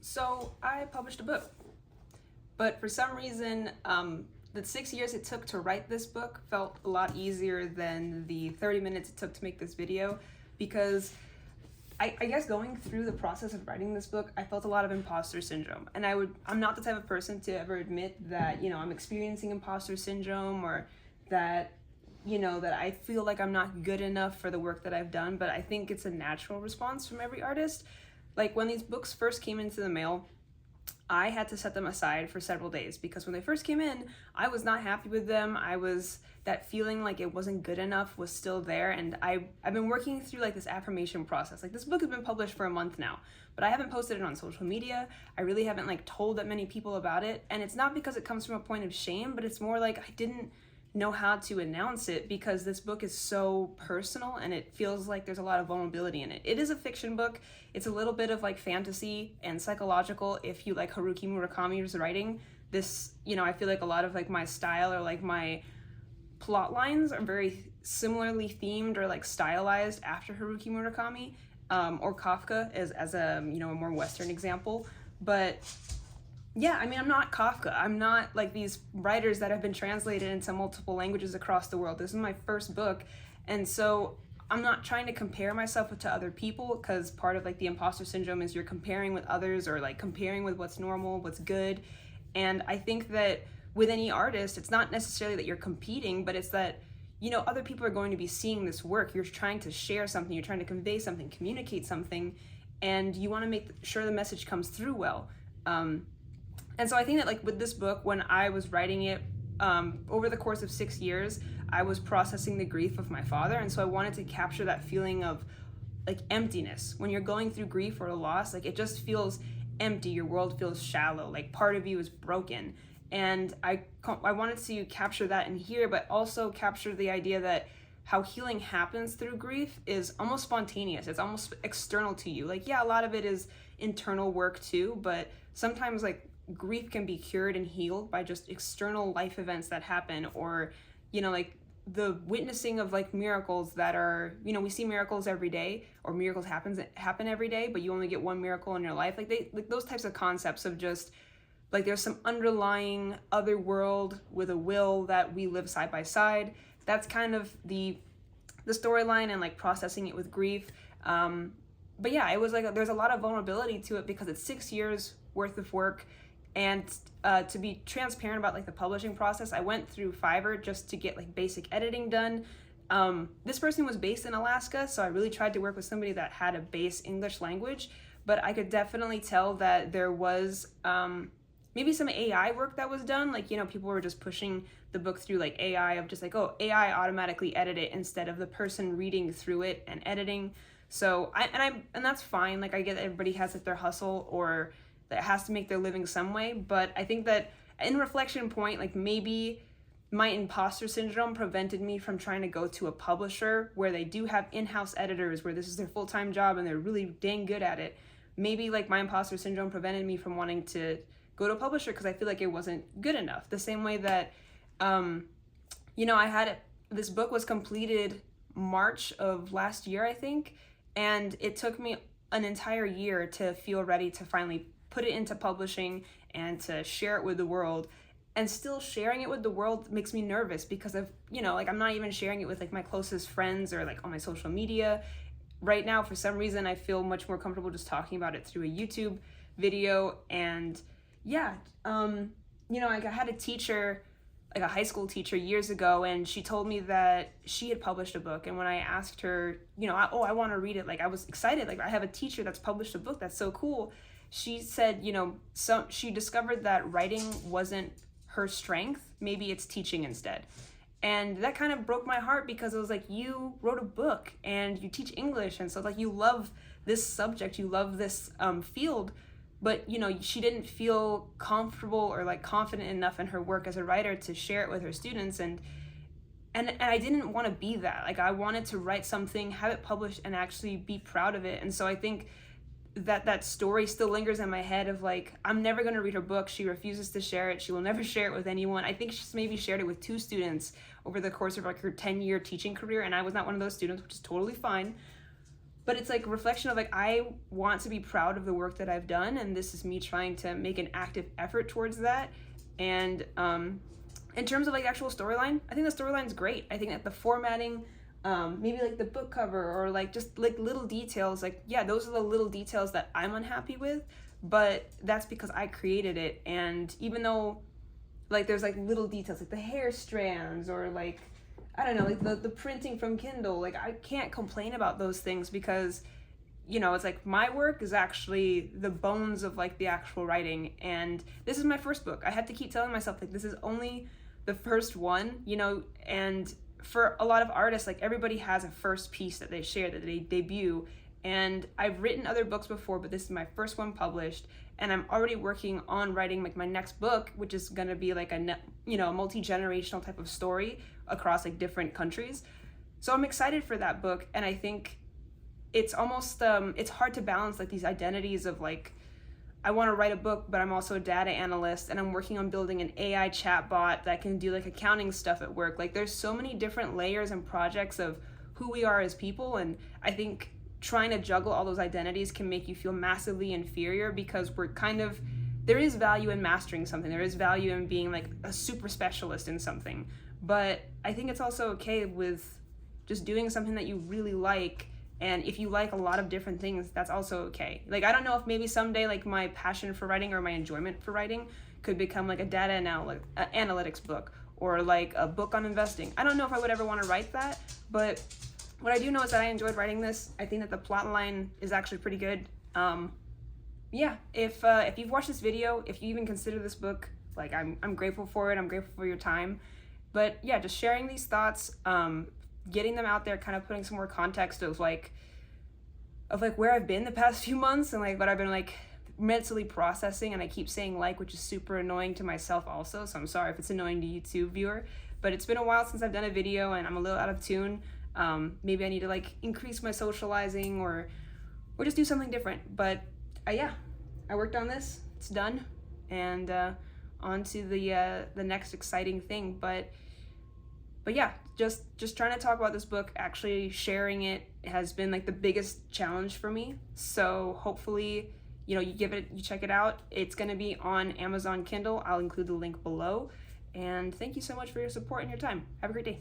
So I published a book, but for some reason, the 6 years it took to write this book felt a lot easier than the 30 minutes it took to make this video, because I guess going through the process of writing this book, I felt a lot of imposter syndrome. And I'm not the type of person to ever admit that, I'm experiencing imposter syndrome, or that, that I feel like I'm not good enough for the work that I've done. But I think it's a natural response from every artist. Like when these books first came into the mail, I had to set them aside for several days, because when they first came in, I was not happy with them. That feeling like it wasn't good enough was still there. And I've been working through like this affirmation process. Like this book has been published for a month now, but I haven't posted it on social media. I really haven't like told that many people about it. And it's not because it comes from a point of shame, but it's more like I didn't know how to announce it, because this book is so personal and it feels like there's a lot of vulnerability in it. It is a fiction book. It's a little bit of like fantasy and psychological. If you like Haruki Murakami's writing, this, I feel like a lot of like my style or like my plot lines are very similarly themed or like stylized after Haruki Murakami, or Kafka as a, a more Western example. But yeah, I'm not Kafka. I'm not like these writers that have been translated into multiple languages across the world. This is my first book. And so I'm not trying to compare myself to other people, because part of like the imposter syndrome is you're comparing with others, or like comparing with what's normal, what's good. And I think that with any artist, it's not necessarily that you're competing, but it's that, other people are going to be seeing this work. You're trying to share something, you're trying to convey something, communicate something, and you want to make sure the message comes through well. And so I think that like with this book, when I was writing it, over the course of 6 years, I was processing the grief of my father. And so I wanted to capture that feeling of like emptiness. When you're going through grief or a loss, like it just feels empty. Your world feels shallow, like part of you is broken. And I wanted to capture that in here, but also capture the idea that how healing happens through grief is almost spontaneous. It's almost external to you. Like, yeah, a lot of it is internal work too, but sometimes like grief can be cured and healed by just external life events that happen, or like the witnessing of like miracles that are, we see miracles every day, or miracles happen every day, but you only get one miracle in your life. Like those types of concepts of just like there's some underlying other world with a will that we live side by side. That's kind of the storyline, and like processing it with grief. But yeah, it was like there's a lot of vulnerability to it, because it's 6 years worth of work. And to be transparent about like the publishing process, I went through Fiverr just to get like basic editing done. This person was based in Alaska, so I really tried to work with somebody that had a base English language, but I could definitely tell that there was maybe some AI work that was done. Like, people were just pushing the book through like AI, of just like, oh, AI automatically edit it, instead of the person reading through it and editing. So and that's fine. Like I get that everybody has like their hustle, or that has to make their living some way. But I think that in reflection point, like maybe my imposter syndrome prevented me from trying to go to a publisher where they do have in-house editors, where this is their full-time job and they're really dang good at it. Maybe like my imposter syndrome prevented me from wanting to go to a publisher, because I feel like it wasn't good enough. The same way that, this book was completed March of last year, I think, and it took me an entire year to feel ready to finally put it into publishing and to share it with the world. And still sharing it with the world makes me nervous, because of, like I'm not even sharing it with like my closest friends or like on my social media. Right now, for some reason, I feel much more comfortable just talking about it through a YouTube video. And yeah, like I had a teacher, like a high school teacher years ago, and she told me that she had published a book. And when I asked her, I want to read it, like I was excited, like I have a teacher that's published a book, that's so cool. She said, she discovered that writing wasn't her strength. Maybe it's teaching instead. And that kind of broke my heart, because it was like, you wrote a book and you teach English. And so like, you love this subject, you love this field, but she didn't feel comfortable or like confident enough in her work as a writer to share it with her students. And I didn't want to be that. Like I wanted to write something, have it published, and actually be proud of it. And so I think that story still lingers in my head of like, I'm never going to read her book. She refuses to share it. She will never share it with anyone. I think she's maybe shared it with 2 students over the course of like her 10-year teaching career, and I was not one of those students, which is totally fine. but it's like a reflection of like, I want to be proud of the work that I've done, and this is me trying to make an active effort towards that. And in terms of like actual storyline, I think the storyline's great. I think that the formatting, maybe like the book cover or like just like little details, like, yeah, those are the little details that I'm unhappy with, but that's because I created it. And even though like there's like little details like the hair strands or like, I don't know, like the printing from Kindle, like I can't complain about those things because, you know, it's like my work is actually the bones of like the actual writing. And this is my first book. I had to keep telling myself like this is only the first one, you know. And for a lot of artists, like everybody has a first piece that they share, that they debut. And I've written other books before, but this is my first one published, and I'm already working on writing like my next book, which is going to be like a multi-generational type of story across like different countries. So I'm excited for that book, and I think it's almost it's hard to balance like these identities of like, I want to write a book, but I'm also a data analyst, and I'm working on building an AI chatbot that can do like accounting stuff at work. Like there's so many different layers and projects of who we are as people, and I think trying to juggle all those identities can make you feel massively inferior, because we're kind of, there is value in mastering something, there is value in being like a super specialist in something, but I think it's also okay with just doing something that you really like. And if you like a lot of different things, that's also okay. Like, I don't know if maybe someday like my passion for writing or my enjoyment for writing could become like a data analytics book, or like a book on investing. I don't know if I would ever want to write that, but what I do know is that I enjoyed writing this. I think that the plot line is actually pretty good. Yeah, if you've watched this video, if you even consider this book, like I'm grateful for it. I'm grateful for your time. But yeah, just sharing these thoughts, getting them out there, kind of putting some more context of like where I've been the past few months and like what I've been like mentally processing. And I keep saying like, which is super annoying to myself also, so I'm sorry if it's annoying to YouTube viewer, but it's been a while since I've done a video and I'm a little out of tune. Maybe I need to like increase my socializing or just do something different. But yeah, I worked on this, it's done, and on to the next exciting thing. But yeah, just trying to talk about this book, actually sharing it has been like the biggest challenge for me. So hopefully, you check it out. It's going to be on Amazon Kindle. I'll include the link below. And thank you so much for your support and your time. Have a great day.